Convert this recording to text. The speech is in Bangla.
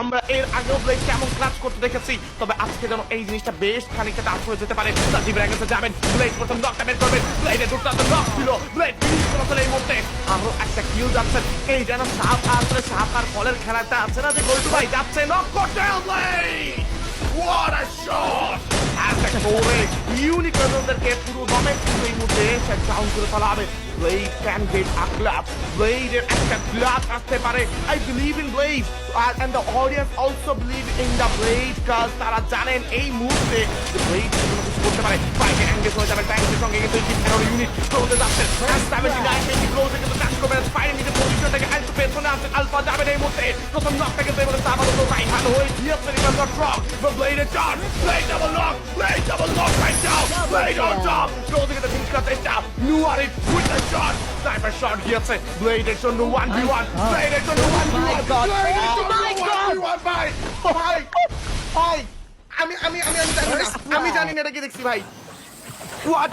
আমরা এর আগেও ব্লেড কেমন ক্লাচ করতে দেখেছি, তবে আজকে যেন এই জিনিসটা বেশ খানিকটা টাফ হয়ে যেতে পারে। সাজিব র্যাঙ্গেসে যাবেন, ব্লেড প্রথম নকটা বের করবেন, ব্লেডের দুর্দান্ত নক ছিল, ব্লেড ফিনিশ করেছেন এই মুহূর্তে। আরো একটা কিল যাচ্ছেন, এই যেন সাপ আসলে সাপ আর ফলের খেলাটা আছে না, যে গোল্ডু ভাই যাচ্ছে নক করতে। Blade what a shot! ইউনিকর্নদেরকে পুরো দমে কিন্তু এই মুহূর্তে ডাউন করে ফেলা হবে। Blade can get a clutch, ব্লেডের একটা ক্লাচ আসতে পারে। I believe in Blade and the audience also believe in the blade, কারণ তারা জানেন এই মুহূর্তে ব্লেড কিছু করতে পারে। বাইকে এঙ্গেজ হয়ে যাবে, ট্যাঙ্কের সঙ্গে কিন্তু ইউনিট ক্লোজে যাচ্ছে। 79 মিনিট ক্লোজে কিন্তু টাচ করবে, ফাইনাল নিজের পজিশন থেকে আলফা পেছনে আসছে, আলফা যাবেন এই মুহূর্তে। প্রথম নকটা কিন্তু এবারে আপাতত রাইট হ্যান্ড হয়ে গিয়েছে, river not rock, but blade এর charge, blade double knock right down, blade on top, ক্লোজে কিন্তু ফিনিশ করতে চাও, Nuari with the shot, sniper shot গিয়েছে, blade এর জন্য 1v1, blade এর জন্য 1v1, blade এর জন্য 1v1 ভাই, ভাই, আমি জানি না এটা কি দেখছি ভাই, what